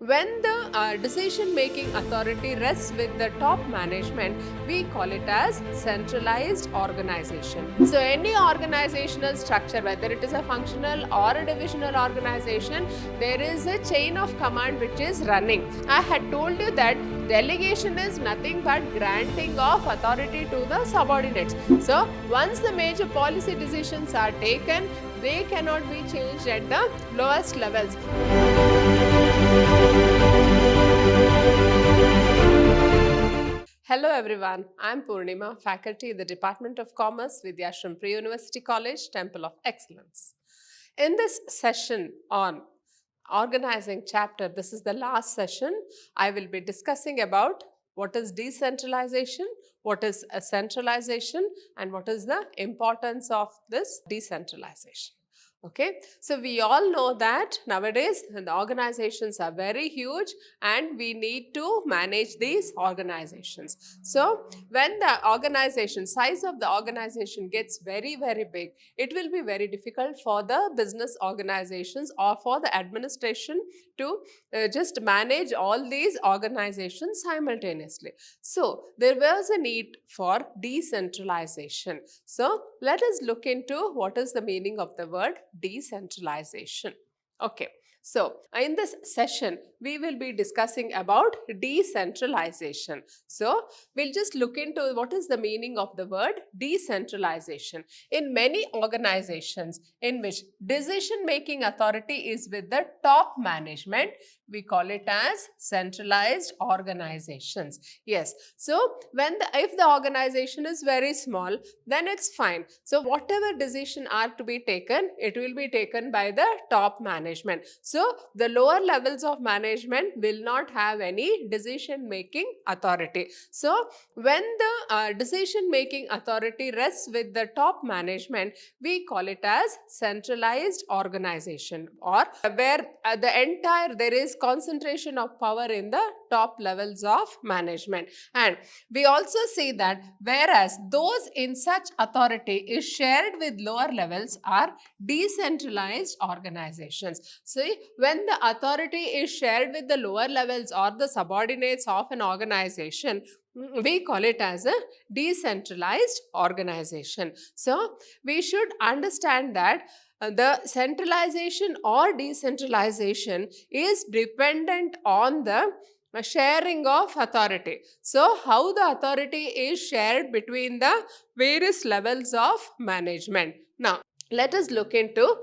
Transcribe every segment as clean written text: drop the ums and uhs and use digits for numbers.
When the decision-making authority rests with the top management, we call it as centralized organization. So any organizational structure, whether it is a functional or a divisional organization, there is a chain of command which is running. I had told you that delegation is nothing but granting of authority to the subordinates. So once the major policy decisions are taken, they cannot be changed at the lowest levels. Hello everyone, I am Purnima, faculty in the Department of Commerce, Vidhyaashram Pre-University College, Temple of Excellence. In this session on Organizing chapter, this is the last session, I will be discussing about what is decentralization, what is a centralization, and what is the importance of this decentralization. Okay, so we all know that nowadays the organizations are very huge and we need to manage these organizations. So when the organization, size of the organization gets very big, it will be very difficult for the business organizations or for the administration to just manage all these organizations simultaneously. So there was a need for decentralization. So let us look into what is the meaning of the word decentralization. Okay, so in this session we will be discussing about decentralization. So we'll just look into what is the meaning of the word decentralization. In many organizations in which decision-making authority is with the top management, we call it as centralized organizations. Yes, so if the organization is very small, then it's fine. So whatever decision are to be taken, it will be taken by the top management. So the lower levels of management will not have any decision making authority. So when the decision making authority rests with the top management, we call it as centralized organization, or where there is concentration of power in the top levels of management. And we also see that whereas those in such authority is shared with lower levels are decentralized organizations. See, when the authority is shared with the lower levels or the subordinates of an organization, we call it as a decentralized organization. So we should understand that the centralization or decentralization is dependent on the sharing of authority. So how the authority is shared between the various levels of management. Now let us look into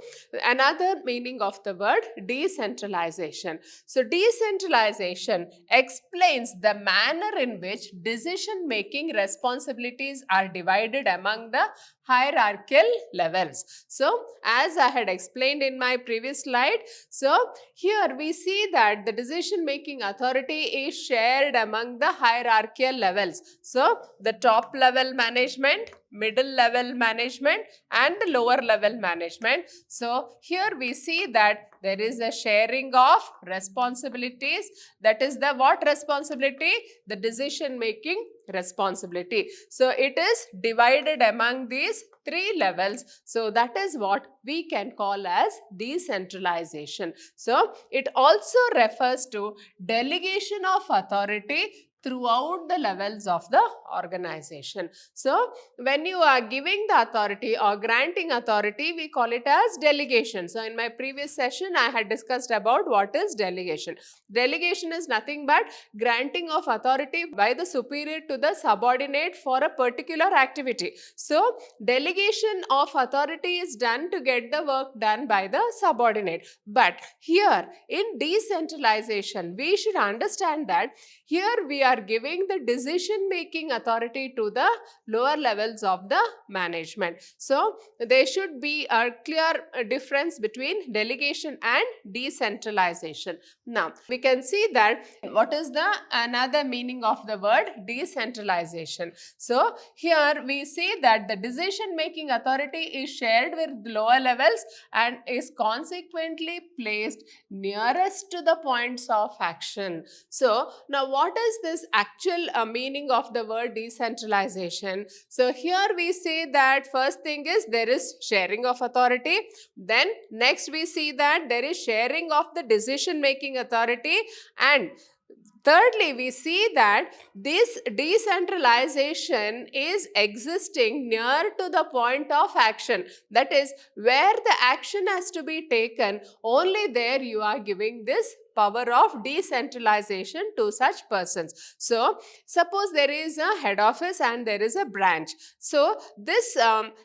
another meaning of the word decentralization. So decentralization explains the manner in which decision-making responsibilities are divided among the hierarchical levels. So as I had explained in my previous slide, so here we see that the decision-making authority is shared among the hierarchical levels. So the top level management, middle level management, and the lower level management. So here we see that there is a sharing of responsibilities. That is the what responsibility? The decision making responsibility. So it is divided among these three levels. So that is what we can call as decentralization. So it also refers to delegation of authority throughout the levels of the organization. So when you are giving the authority or granting authority, we call it as delegation. So in my previous session, I had discussed about what is delegation. Delegation is nothing but granting of authority by the superior to the subordinate for a particular activity. So delegation of authority is done to get the work done by the subordinate. But here in decentralization, we should understand that here we are giving the decision making authority to the lower levels of the management. So there should be a clear difference between delegation and decentralization. Now we can see that what is the another meaning of the word decentralization. So here we see that the decision making authority is shared with lower levels and is consequently placed nearest to the points of action. So now what is this is actual meaning of the word decentralization? So here we say that first thing is there is sharing of authority. Then next we see that there is sharing of the decision making authority, and thirdly, we see that this decentralization is existing near to the point of action. That is, where the action has to be taken, only there you are giving this power of decentralization to such persons. So, suppose there is a head office and there is a branch. So, this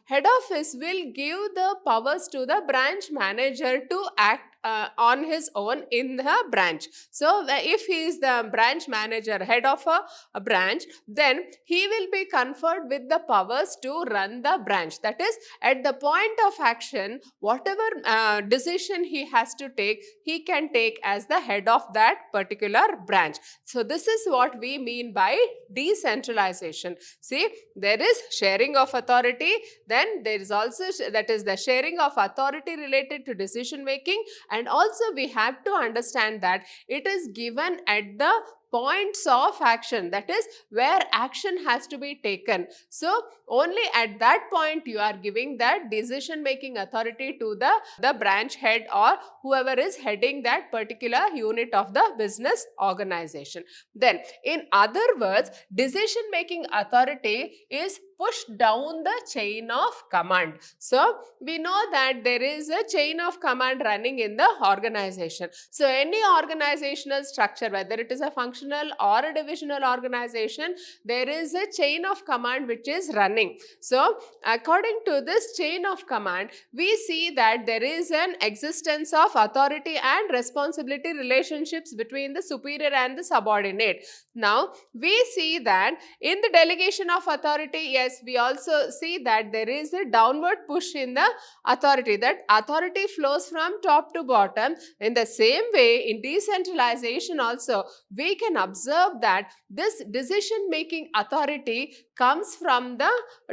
head office will give the powers to the branch manager to act on his own in the branch. So, if he is the branch manager, head of a branch, then he will be conferred with the powers to run the branch. That is, at the point of action, whatever decision he has to take, he can take as the head of that particular branch. So, this is what we mean by decentralization. See, there is sharing of authority, then there is also that is the sharing of authority related to decision making, and also we have to understand that it is given at the points of action, that is where action has to be taken. So only at that point you are giving that decision making authority to the branch head or whoever is heading that particular unit of the business organization. Then in other words, decision making authority is pushed down the chain of command. So we know that there is a chain of command running in the organization. So any organizational structure, whether it is a functional or a divisional organization, there is a chain of command which is running. So according to this chain of command, we see that there is an existence of authority and responsibility relationships between the superior and the subordinate. Now we see that in the delegation of authority, yes, we also see that there is a downward push in the authority, that authority flows from top to bottom. In the same way, in decentralization also, we can observe that this decision making authority comes from the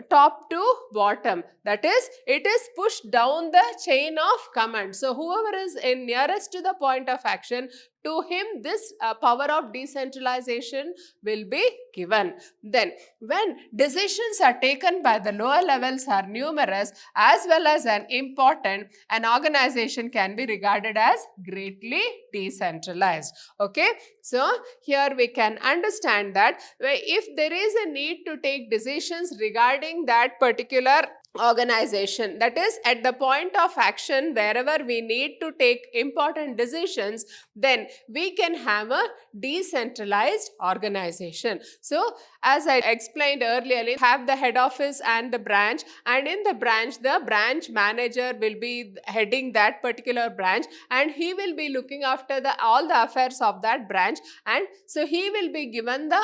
top to bottom. That is, it is pushed down the chain of command. So whoever is in nearest to the point of action, to him this power of decentralization will be given. Then when decisions are taken by the lower levels are numerous as well as important, an organization can be regarded as greatly decentralized. Okay, so here we can understand that if there is a need to take decisions regarding that particular organization, that is at the point of action wherever we need to take important decisions, then we can have a decentralized organization. So as I explained earlier, we have the head office and the branch, and in the branch manager will be heading that particular branch, and he will be looking after all the affairs of that branch, and so he will be given the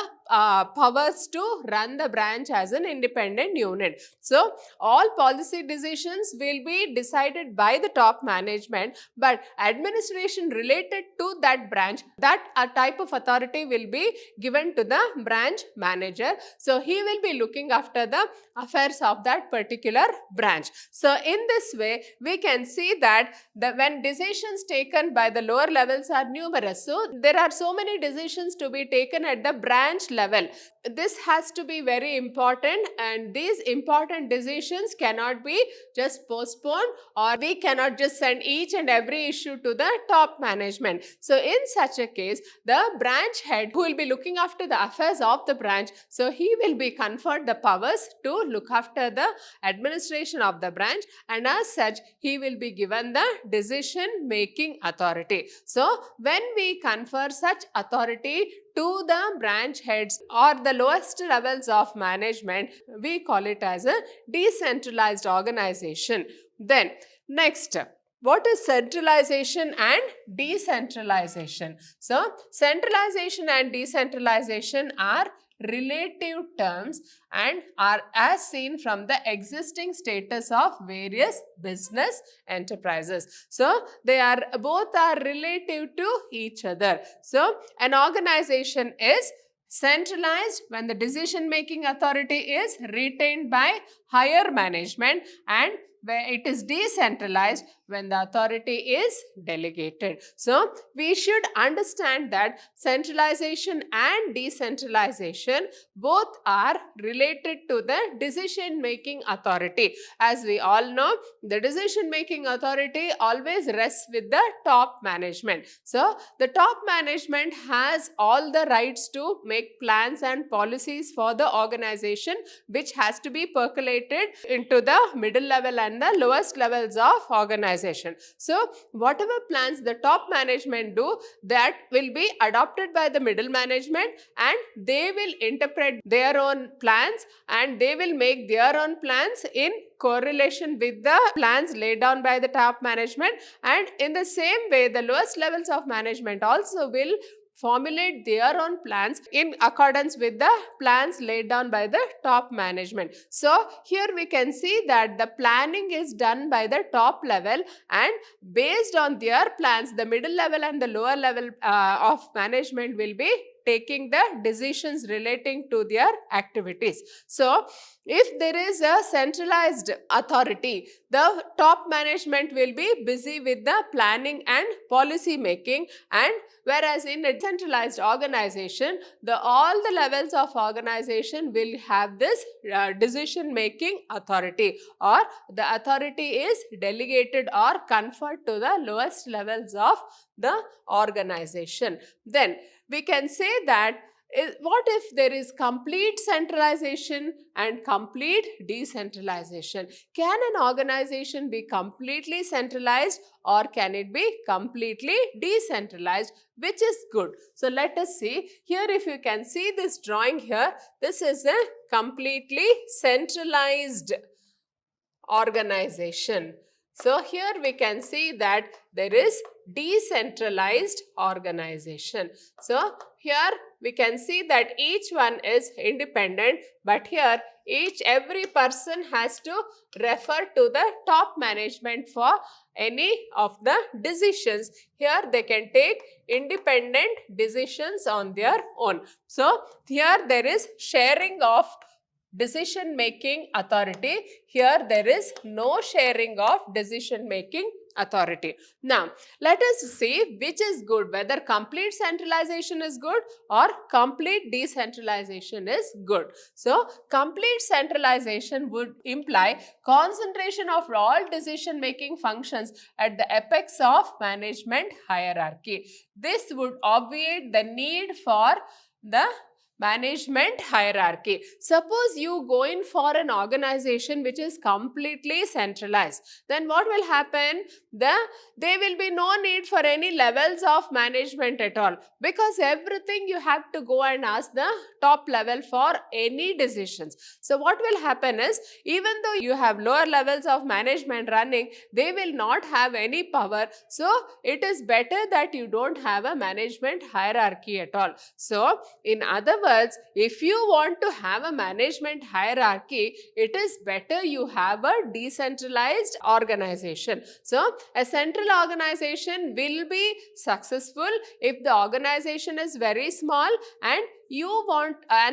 powers to run the branch as an independent unit. So all policy decisions will be decided by the top management, but administration related to that branch, that a type of authority will be given to the branch manager. So he will be looking after the affairs of that particular branch. So in this way, we can see that when decisions taken by the lower levels are numerous, so there are so many decisions to be taken at the branch level. This has to be very important, and these important decisions cannot be just postponed, or we cannot just send each and every issue to the top management. So in such a case, the branch head who will be looking after the affairs of the branch, so he will be conferred the powers to look after the administration of the branch, and as such he will be given the decision making authority. So when we confer such authority to the branch heads or the lowest levels of management, we call it as a decentralized organization. Then next, what is centralization and decentralization? So centralization and decentralization are relative terms and are as seen from the existing status of various business enterprises. So they are both are relative to each other. So an organization is centralized when the decision making authority is retained by higher management, and where it is decentralized when the authority is delegated. So we should understand that centralization and decentralization both are related to the decision making authority. As we all know, the decision making authority always rests with the top management. So the top management has all the rights to make plans and policies for the organization, which has to be percolated into the middle level and the lowest levels of organization. So whatever plans the top management do, that will be adopted by the middle management, and they will interpret their own plans and they will make their own plans in correlation with the plans laid down by the top management. And in the same way, the lowest levels of management also will formulate their own plans in accordance with the plans laid down by the top management. So here we can see that the planning is done by the top level, and based on their plans, the middle level and the lower level of management will be taking the decisions relating to their activities. So if there is a centralized authority, the top management will be busy with the planning and policy making, and whereas in a decentralized organization, all the levels of organization will have this decision making authority, or the authority is delegated or conferred to the lowest levels of the organization. Then we can say that what if there is complete centralization and complete decentralization? Can an organization be completely centralized, or can it be completely decentralized? Which is good? So let us see. Here, if you can see this drawing here, this is a completely centralized organization. So here we can see that there is decentralized organization. So here we can see that each one is independent, but here every person has to refer to the top management for any of the decisions. Here they can take independent decisions on their own. So here there is sharing of decision making authority. Here there is no sharing of decision making authority. Now let us see which is good, whether complete centralization is good or complete decentralization is good. So complete centralization would imply concentration of all decision making functions at the apex of management hierarchy. This would obviate the need for the management hierarchy. Suppose you go in for an organization which is completely centralized, then what will happen? There will be no need for any levels of management at all, because everything you have to go and ask the top level for any decisions. So what will happen is, even though you have lower levels of management running, they will not have any power. So it is better that you don't have a management hierarchy at all. So in other words, if you want to have a management hierarchy, it is better you have a decentralized organization. So a central organization will be successful if the organization is very small, and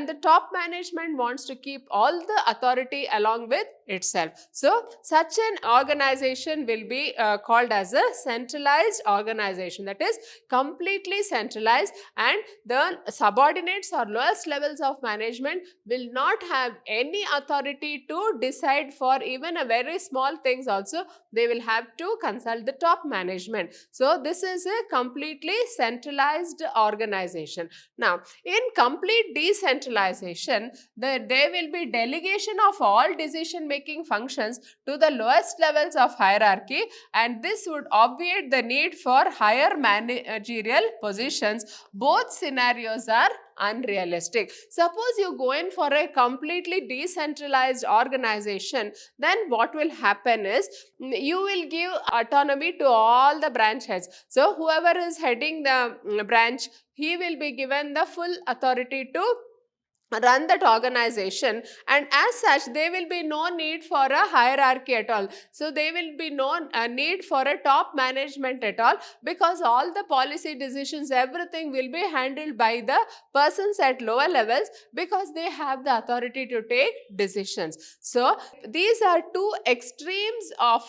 the top management wants to keep all the authority along with itself. So such an organization will be called as a centralized organization, that is completely centralized, and the subordinates or lowest levels of management will not have any authority to decide for even a very small things also. They will have to consult the top management. So this is a completely centralized organization. Now in complete decentralization, there will be delegation of all decision making functions to the lowest levels of hierarchy, and this would obviate the need for higher managerial positions. Both scenarios are unrealistic. Suppose you go in for a completely decentralized organization, then what will happen is, you will give autonomy to all the branch heads. So whoever is heading the branch, he will be given the full authority to run that organization, and as such there will be no need for a hierarchy at all. So there will be no need for a top management at all, because all the policy decisions, everything will be handled by the persons at lower levels, because they have the authority to take decisions. So these are two extremes of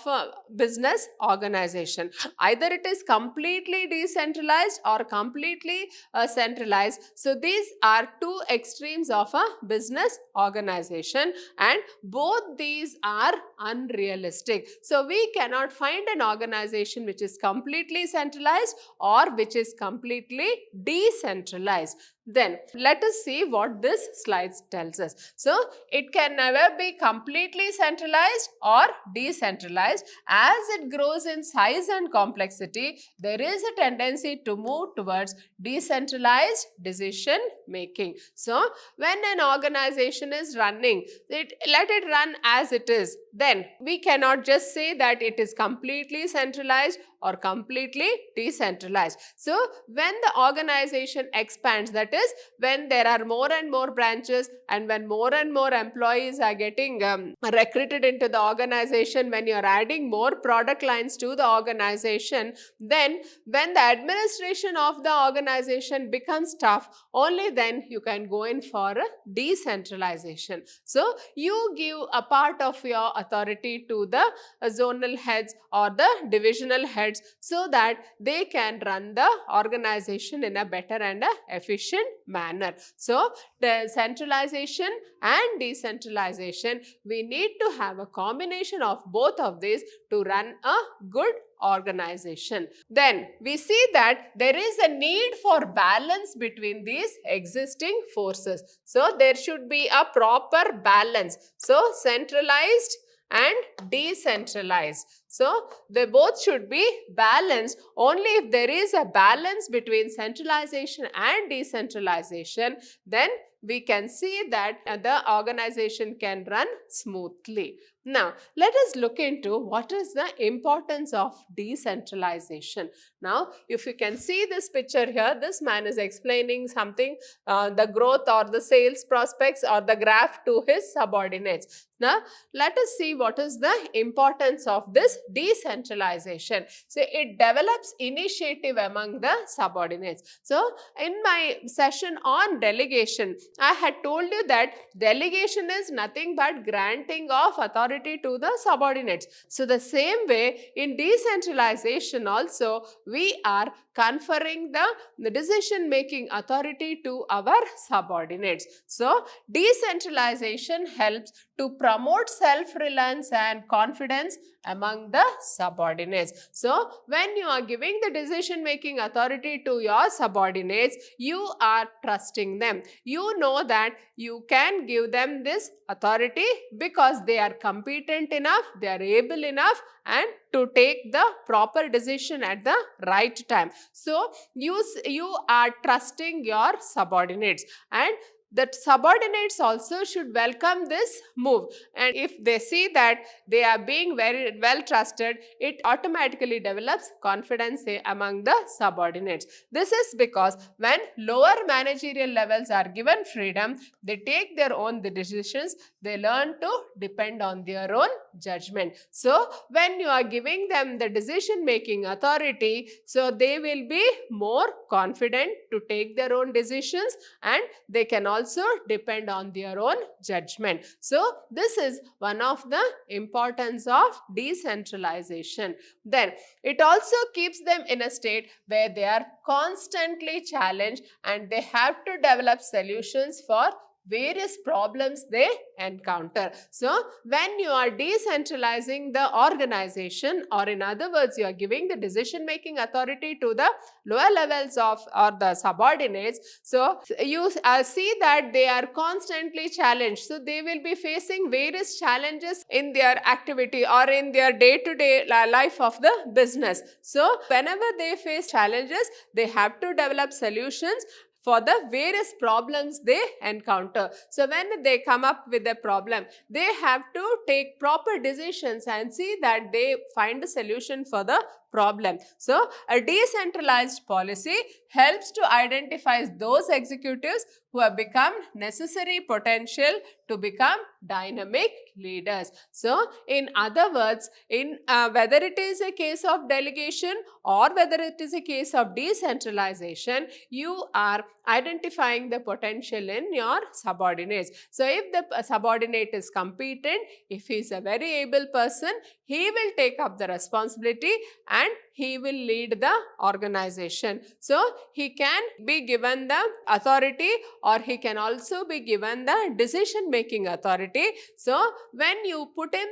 business organization. Either it is completely decentralized or completely centralized. So these are two extremes of a business organization, and both these are unrealistic. So we cannot find an organization which is completely centralized or which is completely decentralized. Then let us see what this slide tells us. So it can never be completely centralized or decentralized. As it grows in size and complexity, there is a tendency to move towards decentralized decision making. So when an organization is running, let it run as it is. Then we cannot just say that it is completely centralized or completely decentralized. So when the organization expands, that is when there are more and more branches, and when more and more employees are getting recruited into the organization, when you are adding more product lines to the organization, then when the administration of the organization becomes tough, only then you can go in for a decentralization. So you give a part of your authority to the zonal heads or the divisional heads, so that they can run the organization in a better and a efficient manner. So the centralization and decentralization, we need to have a combination of both of these to run a good organization. Then we see that there is a need for balance between these existing forces. So there should be a proper balance. So centralized and decentralized. So they both should be balanced. Only if there is a balance between centralization and decentralization, then we can see that the organization can run smoothly. Now, let us look into what is the importance of decentralization. Now, if you can see this picture here, this man is explaining something, the growth or the sales prospects or the graph to his subordinates. Now, let us see what is the importance of this decentralization. So, it develops initiative among the subordinates. So, in my session on delegation, I had told you that delegation is nothing but granting of authority to the subordinates. So, the same way in decentralization also, we are conferring the decision making authority to our subordinates. So, decentralization helps to promote self-reliance and confidence among the subordinates. So, when you are giving the decision making authority to your subordinates, you are trusting them. You know that you can give them this authority because they are competent enough, they are able enough, and to take the proper decision at the right time. So, you are trusting your subordinates, and the subordinates also should welcome this move, and if they see that they are being very well trusted, it automatically develops confidence among the subordinates. This is because when lower managerial levels are given freedom, they take their own decisions, they learn to depend on their own judgment. So when you are giving them the decision making authority, so they will be more confident to take their own decisions, and they can also depend on their own judgment. So this is one of the importance of decentralization. Then it also keeps them in a state where they are constantly challenged, and they have to develop solutions for various problems they encounter. So when you are decentralizing the organization, or in other words, you are giving the decision making authority to the lower levels of or the subordinates, so you see that they are constantly challenged. So they will be facing various challenges in their activity or in their day-to-day life of the business. So whenever they face challenges, they have to develop solutions for the various problems they encounter. So when they come up with a problem, they have to take proper decisions and see that they find a solution for the problem. So a decentralized policy helps to identify those executives who have become necessary potential to become dynamic leaders. So in other words, in whether it is a case of delegation or whether it is a case of decentralization, you are identifying the potential in your subordinates. So if the subordinate is competent, if he is a very able person, he will take up the responsibility and he will lead the organization. So he can be given the authority or he can also be given the decision making authority. So when you put him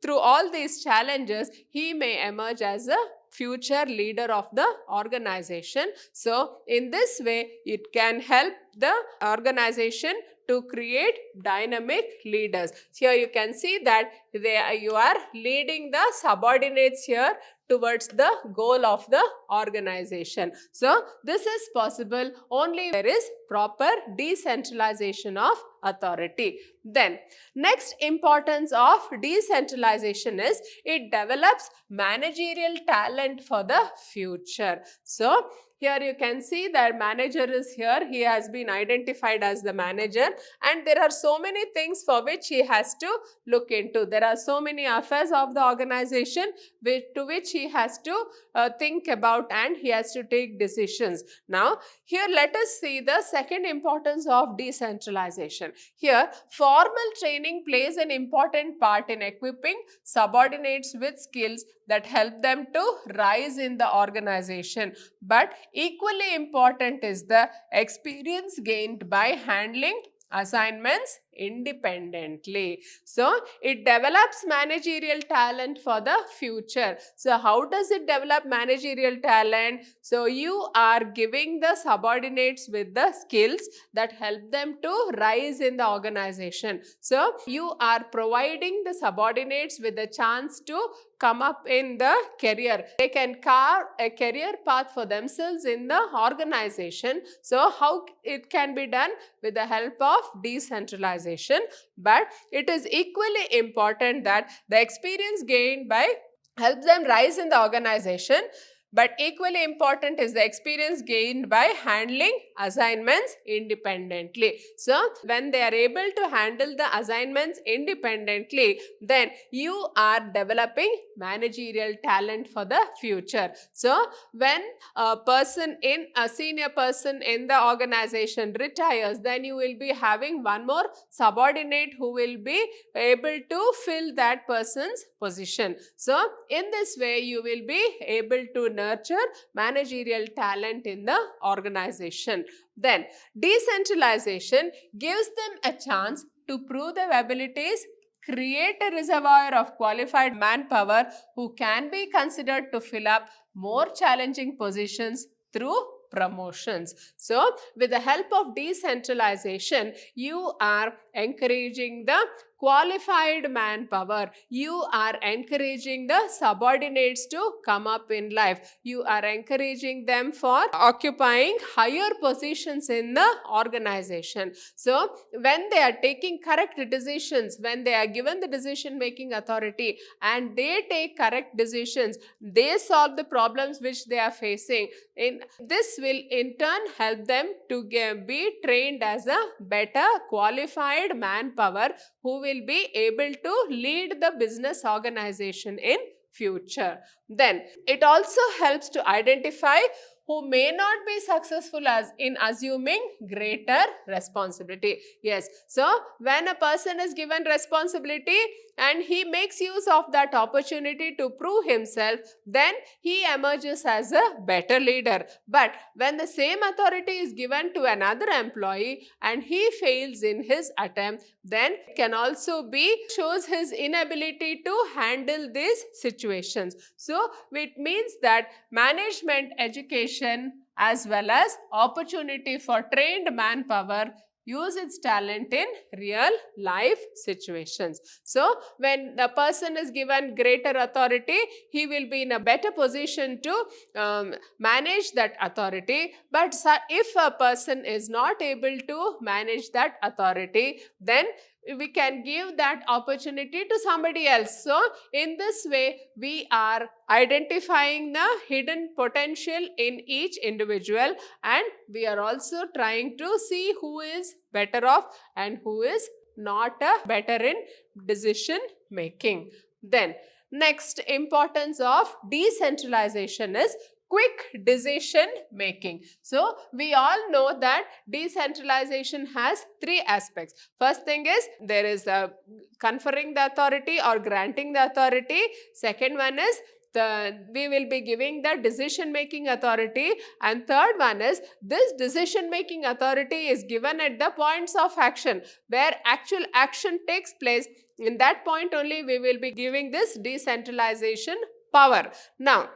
through all these challenges, he may emerge as a future leader of the organization. So in this way, it can help the organization to create dynamic leaders. Here you can see that you are leading the subordinates here towards the goal of the organization. So this is possible only there is proper decentralization of authority. Then next importance of decentralization is it develops managerial talent for the future. So here you can see that manager is here. He has been identified as the manager and there are so many things for which he has to look into. There are so many affairs of the organization to which he has to think about and he has to take decisions. Now here let us see the second importance of decentralization. Here formal training plays an important part in equipping subordinates with skills that help them to rise in the organization. But equally important is the experience gained by handling assignments independently. So it develops managerial talent for the future. So how does it develop managerial talent? So you are giving the subordinates with the skills that help them to rise in the organization. So you are providing the subordinates with a chance to come up in the career. They can carve a career path for themselves in the organization. So how it can be done? With the help of decentralization. But it is equally important that the experience gained by helps them rise in the organization. But equally important is the experience gained by handling assignments independently. So when they are able to handle the assignments independently, then you are developing managerial talent for the future. So when a senior person in the organization retires, then you will be having one more subordinate who will be able to fill that person's position. So in this way, you will be able to nurture managerial talent in the organization. Then decentralization gives them a chance to prove their abilities, create a reservoir of qualified manpower who can be considered to fill up more challenging positions through promotions. So with the help of decentralization, you are encouraging the qualified manpower. You are encouraging the subordinates to come up in life. You are encouraging them for occupying higher positions in the organization. So when they are taking correct decisions, when they are given the decision making authority and they take correct decisions, they solve the problems which they are facing. This will in turn help them to be trained as a better qualified manpower who will be able to lead the business organization in future. Then it also helps to identify who may not be successful as in assuming greater responsibility. Yes, so when a person is given responsibility and he makes use of that opportunity to prove himself, then he emerges as a better leader. But when the same authority is given to another employee and he fails in his attempt, then can also be shows his inability to handle these situations. So it means that management education as well as opportunity for trained manpower use its talent in real life situations. So when the person is given greater authority, he will be in a better position to manage that authority. But if a person is not able to manage that authority, then we can give that opportunity to somebody else. So in this way, we are identifying the hidden potential in each individual, and we are also trying to see who is better off and who is not better in decision making. Then next importance of decentralization is quick decision making. So we all know that decentralization has three aspects. First thing is there is a conferring the authority or granting the authority. Second one is we will be giving the decision making authority, and third one is this decision making authority is given at the points of action where actual action takes place. In that point only we will be giving this decentralization power. Now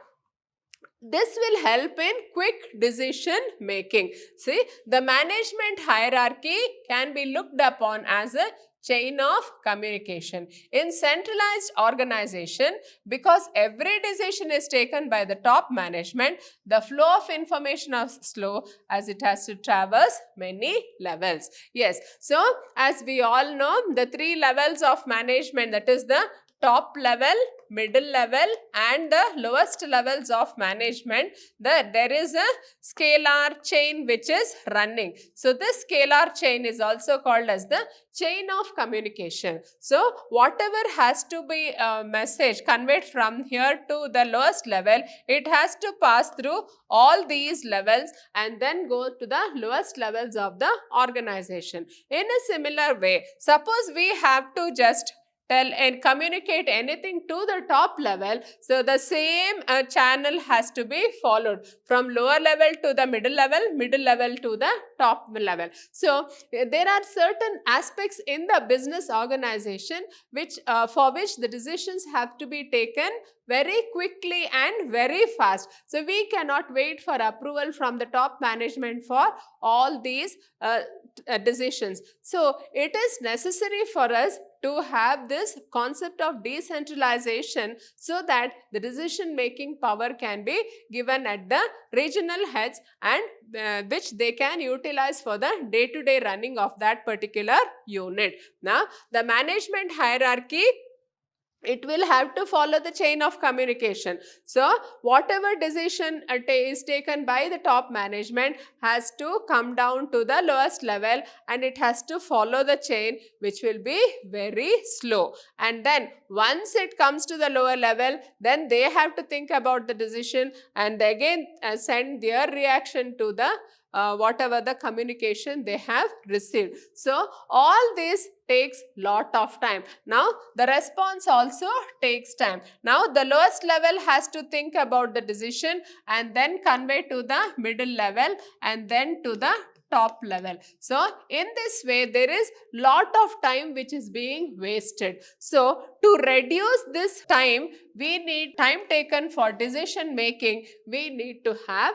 this will help in quick decision making. See, the management hierarchy can be looked upon as a chain of communication. In centralized organization, because every decision is taken by the top management, the flow of information is slow as it has to traverse many levels. Yes, so as we all know, the three levels of management, that is the top level, middle level and the lowest levels of management, there is a scalar chain which is running. So this scalar chain is also called as the chain of communication. So whatever has to be a message conveyed from here to the lowest level, it has to pass through all these levels and then go to the lowest levels of the organization. In a similar way, suppose we have to just tell and communicate anything to the top level, so the same channel has to be followed from lower level to the middle level to the top level. So there are certain aspects in the business organization which for which the decisions have to be taken very quickly and very fast. So we cannot wait for approval from the top management for all these decisions. So it is necessary for us to have this concept of decentralization so that the decision making power can be given at the regional heads and which they can utilize for the day-to-day running of that particular unit. Now, the management hierarchy, it will have to follow the chain of communication. So whatever decision is taken by the top management has to come down to the lowest level and it has to follow the chain, which will be very slow. And then once it comes to the lower level, then they have to think about the decision and they again send their reaction to the whatever the communication they have received. So all this takes lot of time. Now the response also takes time. Now the lowest level has to think about the decision and then convey to the middle level and then to the top level. So in this way there is lot of time which is being wasted. So to reduce this time, we need time taken for decision making, we need to have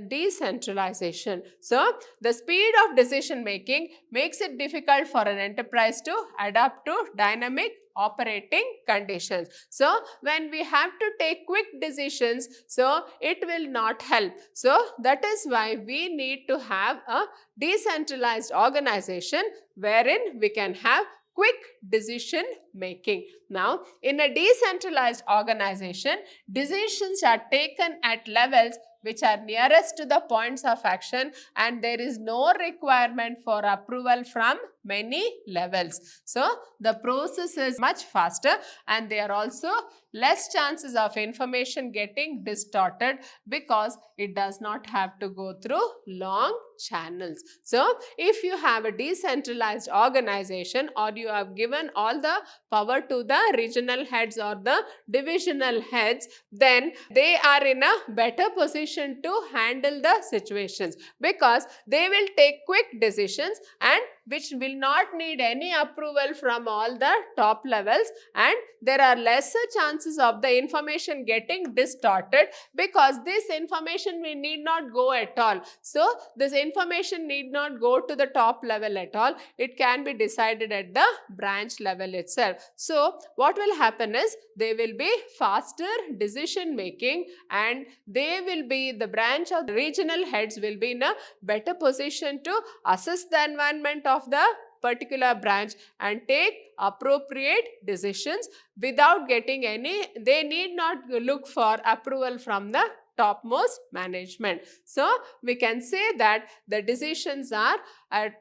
decentralization. So the speed of decision making makes it difficult for an enterprise to adapt to dynamic operating conditions. So when we have to take quick decisions, so it will not help. So that is why we need to have a decentralized organization wherein we can have quick decision making. Now, in a decentralized organization, decisions are taken at levels which are nearest to the points of action and there is no requirement for approval from many levels. So the process is much faster and there are also less chances of information getting distorted because it does not have to go through long channels. So if you have a decentralized organization or you have given all the power to the regional heads or the divisional heads, then they are in a better position to handle the situations because they will take quick decisions and which will not need any approval from all the top levels, and there are lesser chances of the information getting distorted because this information we need not go at all. So this information need not go to the top level at all. It can be decided at the branch level itself. So what will happen is there will be faster decision making and they will be, the branch or the regional heads will be in a better position to assess the environment of the particular branch and take appropriate decisions without getting they need not look for approval from the topmost management. So we can say that the decisions are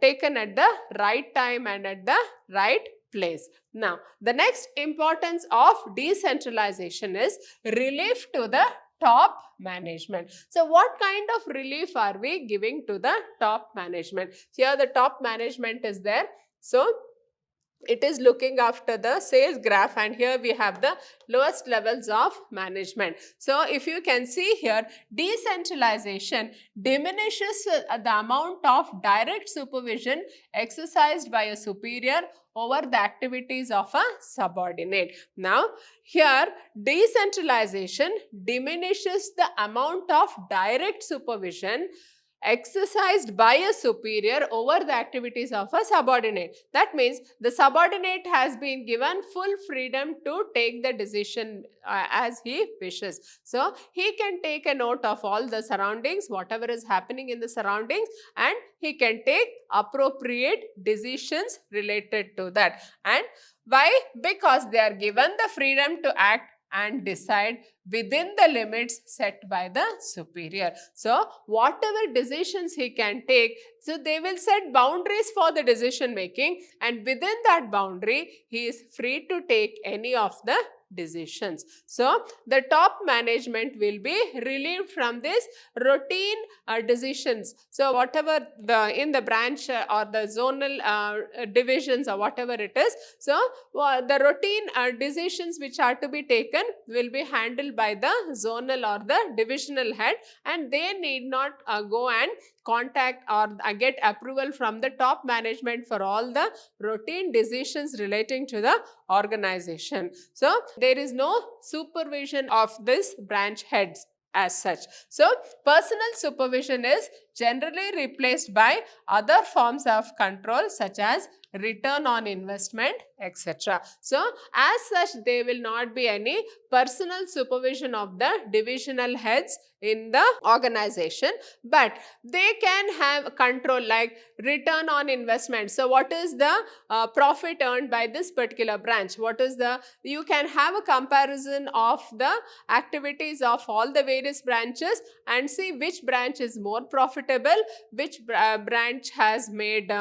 taken at the right time and at the right place. Now, the next importance of decentralization is relief to the top management. So what kind of relief are we giving to the top management? Here the top management is there. So it is looking after the sales graph, and here we have the lowest levels of management. So if you can see here, decentralization diminishes the amount of direct supervision exercised by a superior over the activities of a subordinate. Now here decentralization diminishes the amount of direct supervision exercised by a superior over the activities of a subordinate. That means the subordinate has been given full freedom to take the decision as he wishes. So he can take a note of all the surroundings, whatever is happening in the surroundings, and he can take appropriate decisions related to that. And why? Because they are given the freedom to act and decide within the limits set by the superior. So whatever decisions he can take, so they will set boundaries for the decision making, and within that boundary he is free to take any of the decisions. So the top management will be relieved from this routine decisions. So whatever in the branch or the zonal divisions or whatever it is, so the routine decisions which are to be taken will be handled by the zonal or the divisional head, and they need not go and contact or get approval from the top management for all the routine decisions relating to the organization. So there is no supervision of this branch heads as such. So personal supervision is generally replaced by other forms of control such as return on investment, etc. So as such, there will not be any personal supervision of the divisional heads in the organization, but they can have control like return on investment. So what is the profit earned by this particular branch? What is the, you can have a comparison of the activities of all the various branches and see which branch is more profitable, which branch has made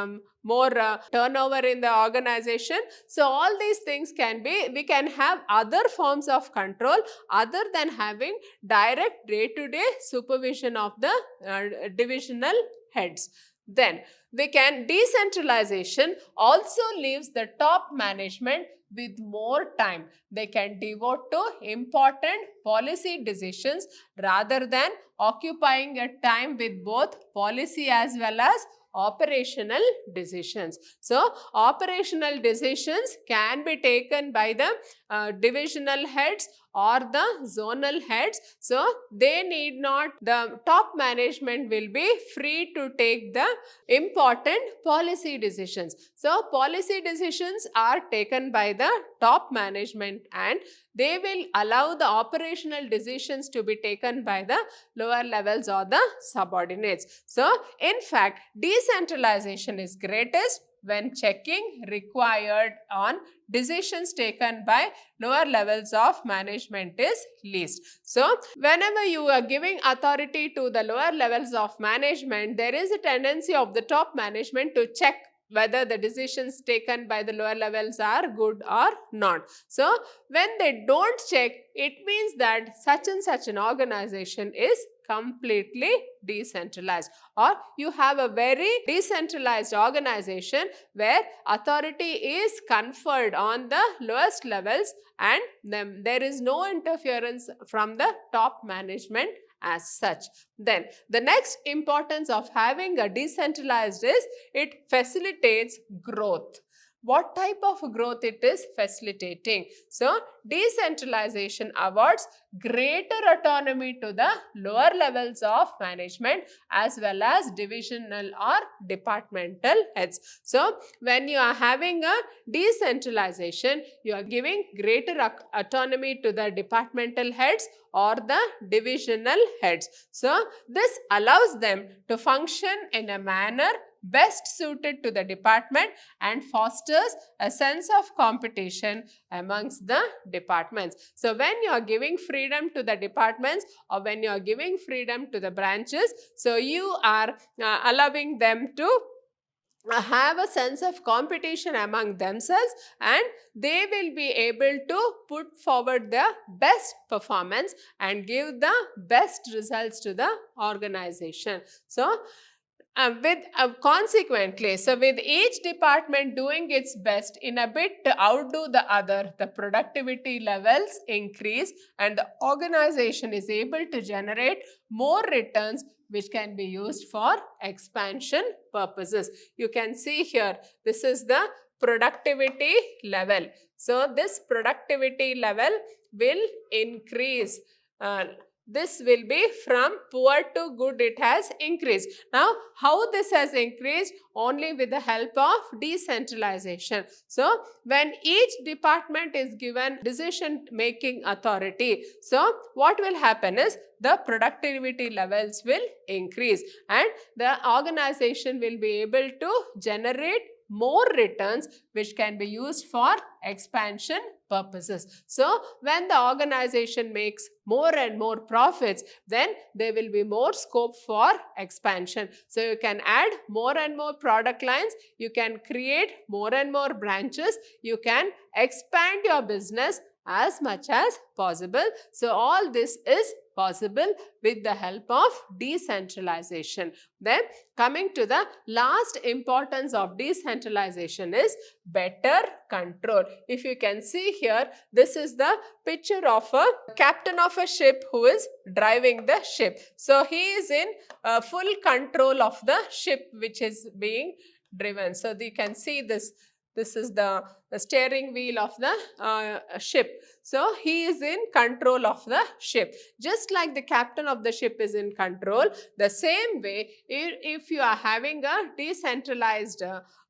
more turnover in the organization. So all these things can be, we can have other forms of control other than having direct day-to-day supervision of the divisional heads. Then we can, decentralization also leaves the top management with more time. They can devote to important policy decisions rather than occupying a time with both policy as well as operational decisions. So operational decisions can be taken by the divisional heads or the zonal heads. So they need not, the top management will be free to take the important policy decisions. So policy decisions are taken by the top management and they will allow the operational decisions to be taken by the lower levels or the subordinates. So in fact, decentralization is greatest when checking required on decisions taken by lower levels of management is least. So whenever you are giving authority to the lower levels of management, there is a tendency of the top management to check whether the decisions taken by the lower levels are good or not. So when they don't check, it means that such and such an organization is completely decentralized, or you have a very decentralized organization where authority is conferred on the lowest levels and there is no interference from the top management as such. Then the next importance of having a decentralized is it facilitates growth. What type of growth it is facilitating? So decentralization awards greater autonomy to the lower levels of management as well as divisional or departmental heads. So when you are having a decentralization, you are giving greater autonomy to the departmental heads or the divisional heads. So this allows them to function in a manner best suited to the department and fosters a sense of competition amongst the departments. So when you are giving freedom to the departments or when you are giving freedom to the branches, so you are allowing them to have a sense of competition among themselves, and they will be able to put forward their best performance and give the best results to the organization. So consequently, so with each department doing its best in a bit to outdo the other, the productivity levels increase and the organization is able to generate more returns which can be used for expansion purposes. You can see here, this is the productivity level. So this productivity level will increase. This will be from poor to good, it has increased. Now, how this has increased? Only with the help of decentralization. So, when each department is given decision making authority, so what will happen is the productivity levels will increase and the organization will be able to generate more returns which can be used for expansion purposes. So, when the organization makes more and more profits, then there will be more scope for expansion. So, you can add more and more product lines, you can create more and more branches, you can expand your business as much as possible. So, all this is possible with the help of decentralization. Then coming to the last importance of decentralization is better control. If you can see here, this is the picture of a captain of a ship who is driving the ship. So he is in full control of the ship which is being driven. So you can see this. This is the steering wheel of the ship. So he is in control of the ship. Just like the captain of the ship is in control, the same way, if you are having a decentralized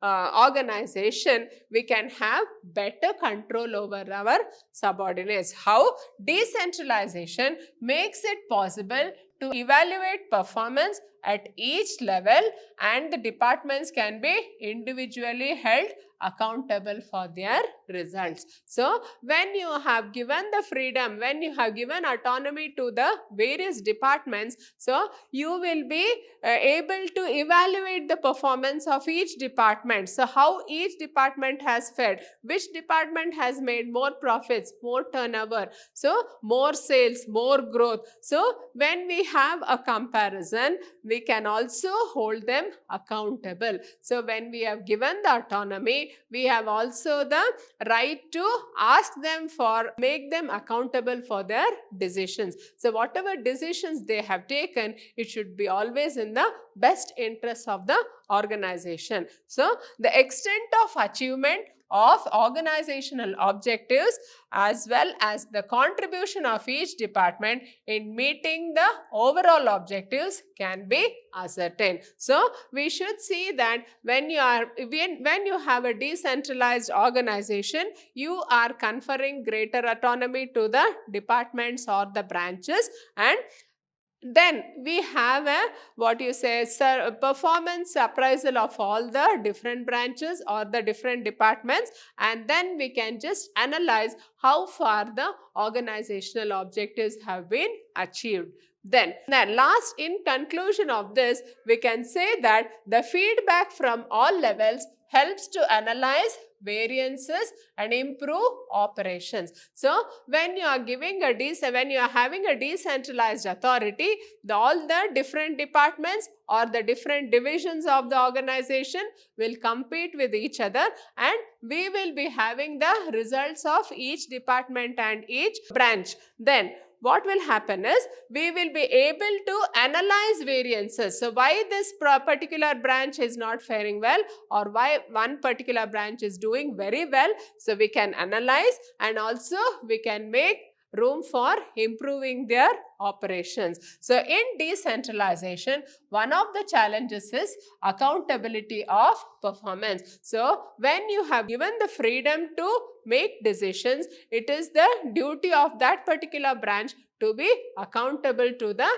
organization, we can have better control over our subordinates. How? Decentralization makes it possible to evaluate performance at each level and the departments can be individually held accountable for their results. So, when you have given the freedom, when you have given autonomy to the various departments, so you will be able to evaluate the performance of each department. So, how each department has fared, which department has made more profits, more turnover, so more sales, more growth. So, when we have a comparison, we can also hold them accountable. So, when we have given the autonomy, we have also the right to ask them for, make them accountable for their decisions. So, whatever decisions they have taken, it should be always in the best interest of the organization. So, the extent of achievement of organizational objectives as well as the contribution of each department in meeting the overall objectives can be ascertained. So, we should see that when you have a decentralized organization, you are conferring greater autonomy to the departments or the branches, and then we have a performance appraisal of all the different branches or the different departments, and then we can just analyze how far the organizational objectives have been achieved. Then last, in conclusion of this, we can say that the feedback from all levels helps to analyze variances and improve operations. So, when you are having a decentralized authority, all the different departments or the different divisions of the organization will compete with each other, and we will be having the results of each department and each branch. Then what will happen is we will be able to analyze variances. So, why this particular branch is not faring well or why one particular branch is doing very well. So, we can analyze and also we can make room for improving their operations. So in decentralization, one of the challenges is accountability of performance. So when you have given the freedom to make decisions, it is the duty of that particular branch to be accountable to the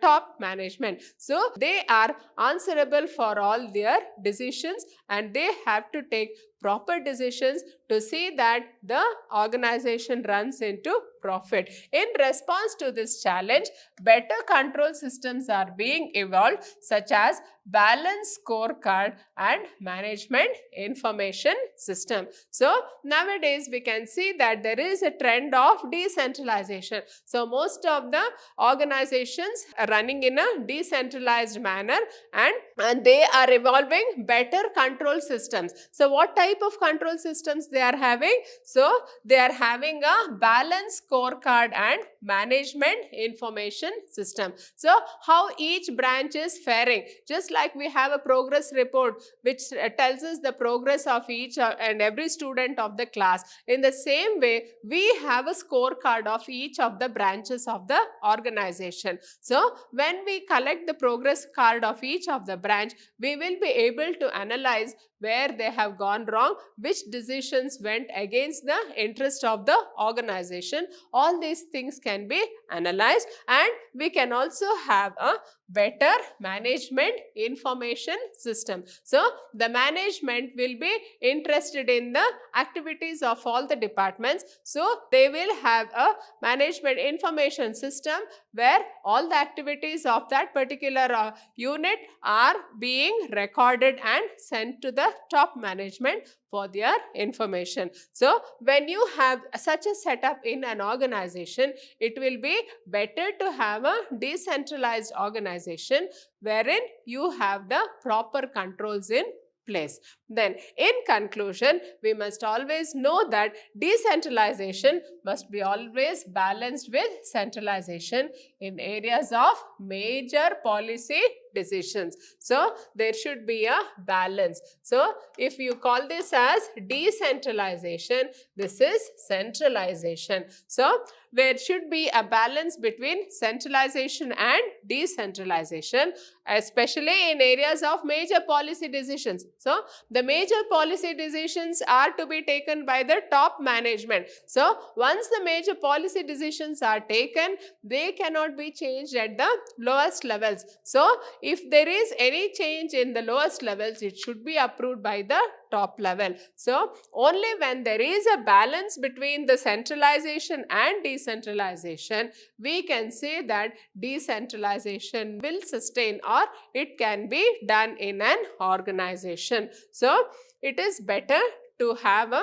top management. So they are answerable for all their decisions, and they have to take proper decisions to see that the organization runs into profit. In response to this challenge, better control systems are being evolved, such as balanced scorecard and management information system. So nowadays we can see that there is a trend of decentralization. So most of the organizations are running in a decentralized manner, and they are evolving better control systems. So what type of control systems they are having? So they are having a balanced scorecard and management information system. So how each branch is faring, just like we have a progress report which tells us the progress of each and every student of the class. In the same way, we have a scorecard of each of the branches of the organization. So when we collect the progress card of each of the branch, we will be able to analyze where they have gone wrong, which decisions went against the interest of the organization. All these things can be analyzed, and we can also have a better management information system. So the management will be interested in the activities of all the departments. So they will have a management information system where all the activities of that particular unit are being recorded and sent to the top management for their information. So when you have such a setup in an organization, it will be better to have a decentralized organization wherein you have the proper controls in place. Then in conclusion, we must always know that decentralization must be always balanced with centralization in areas of major policy decisions. So there should be a balance. So if you call this as decentralization, this is centralization. So there should be a balance between centralization and decentralization, especially in areas of major policy decisions. So the major policy decisions are to be taken by the top management. So once the major policy decisions are taken, they cannot be changed at the lowest levels. So if there is any change in the lowest levels, it should be approved by the top level. So only when there is a balance between the centralization and decentralization, we can say that decentralization will sustain, or it can be done in an organization. So it is better to have a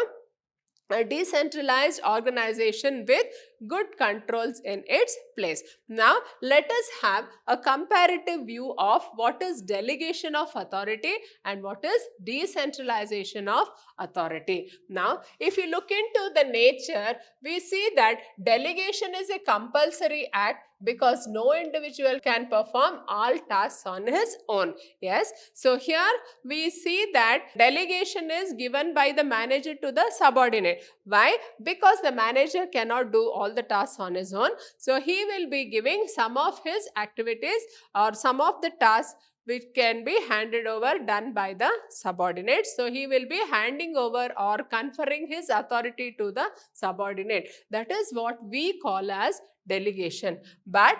decentralized organization with good controls in its place. Now let us have a comparative view of what is delegation of authority and what is decentralization of authority. Now if you look into the nature, we see that delegation is a compulsory act because no individual can perform all tasks on his own. Yes, so here we see that delegation is given by the manager to the subordinate. Why? Because the manager cannot do all the tasks on his own. So he will be giving some of his activities or some of the tasks which can be handed over done by the subordinate. So he will be handing over or conferring his authority to the subordinate. That is what we call as delegation. But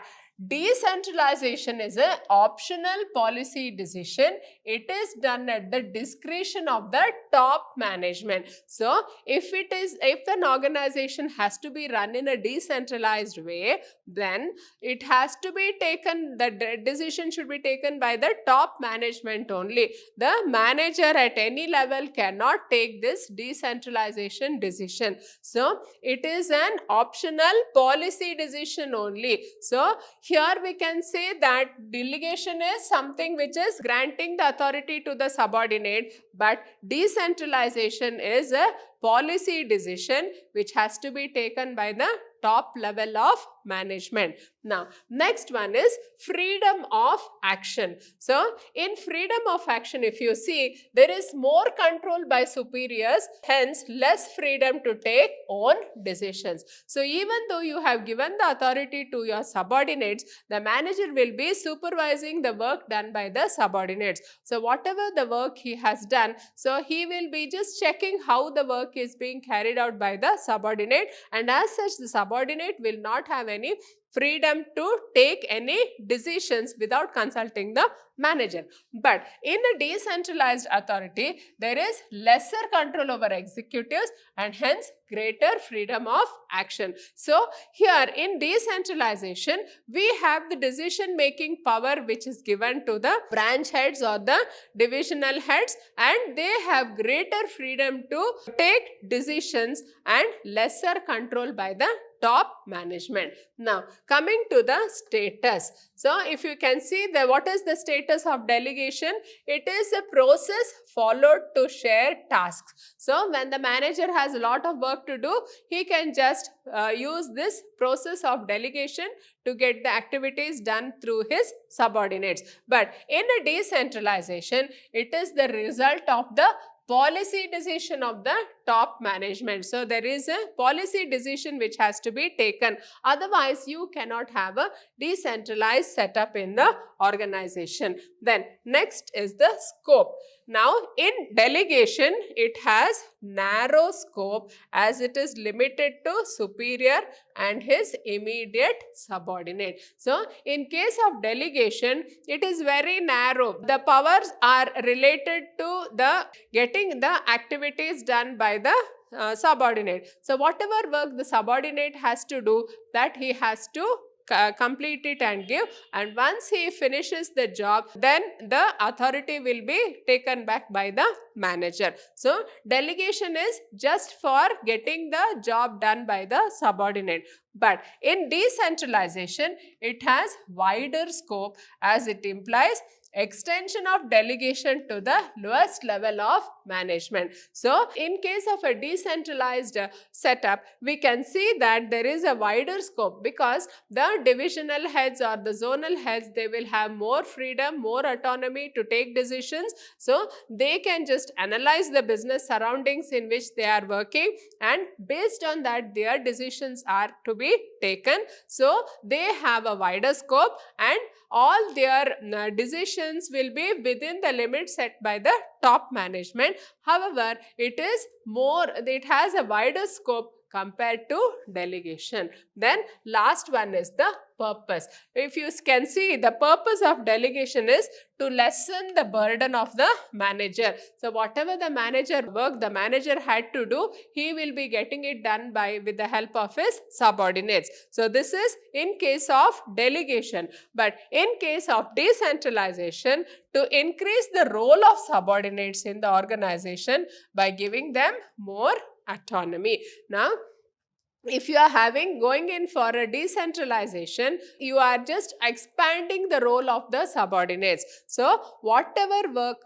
decentralization is an optional policy decision. It is done at the discretion of the top management. So if an organization has to be run in a decentralized way, then it has to be taken, the decision should be taken by the top management only. The manager at any level cannot take this decentralization decision. So it is an optional policy decision only. So here we can say that delegation is something which is granting the authority to the subordinate, but decentralization is a policy decision which has to be taken by the top level of management. Now, next one is freedom of action. So, in freedom of action, if you see, there is more control by superiors, hence less freedom to take own decisions. So, even though you have given the authority to your subordinates, the manager will be supervising the work done by the subordinates. So, whatever the work he has done, so he will be just checking how the work is being carried out by the subordinate, and as such the subordinate will not have any freedom to take any decisions without consulting the manager. But in a decentralized authority, there is lesser control over executives and hence greater freedom of action. So, here in decentralization, we have the decision making power which is given to the branch heads or the divisional heads, and they have greater freedom to take decisions and lesser control by the top management. Now, coming to the status. So, if you can see what is the status of delegation? It is a process followed to share tasks. So, when the manager has a lot of work to do, he can just use this process of delegation to get the activities done through his subordinates. But in a decentralization, it is the result of the policy decision of the top management. So, there is a policy decision which has to be taken. Otherwise, you cannot have a decentralized setup in the organization. Then, next is the scope. Now, in delegation, it has narrow scope as it is limited to superior and his immediate subordinate. So, in case of delegation, it is very narrow. The powers are related to the getting the activities done by the subordinate. So, whatever work the subordinate has to do, that he has to complete it and give, and once he finishes the job, then the authority will be taken back by the manager. So, delegation is just for getting the job done by the subordinate. But in decentralization, it has wider scope as it implies extension of delegation to the lowest level of management. So, in case of a decentralized setup, we can see that there is a wider scope because the divisional heads or the zonal heads, they will have more freedom, more autonomy to take decisions. So, they can just analyze the business surroundings in which they are working, and based on that, their decisions are to be taken. So, they have a wider scope and all their decisions will be within the limits set by the top management. However, it has a wider scope compared to delegation. Then last one is the purpose. If you can see, the purpose of delegation is to lessen the burden of the manager. So, whatever the manager had to do, he will be getting it done with the help of his subordinates. So, this is in case of delegation. But in case of decentralization, to increase the role of subordinates in the organization by giving them more autonomy. Now, if you are going in for a decentralization, you are just expanding the role of the subordinates. So, whatever work,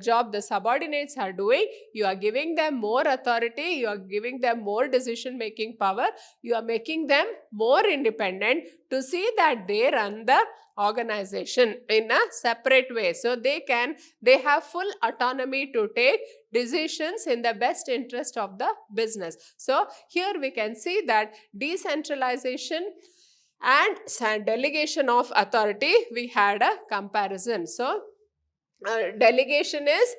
job the subordinates are doing, you are giving them more authority, you are giving them more decision making power, you are making them more independent to see that they run the organization in a separate way. So, they have full autonomy to take decisions in the best interest of the business. So, here we can see that decentralization and delegation of authority, we had a comparison. So, delegation is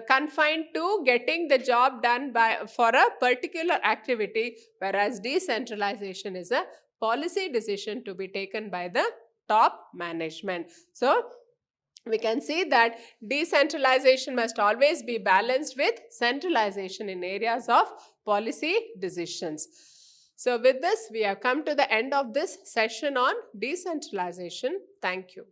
confined to getting the job done for a particular activity, whereas decentralization is a policy decision to be taken by the top management. So, we can see that decentralization must always be balanced with centralization in areas of policy decisions. So, with this, we have come to the end of this session on decentralization. Thank you.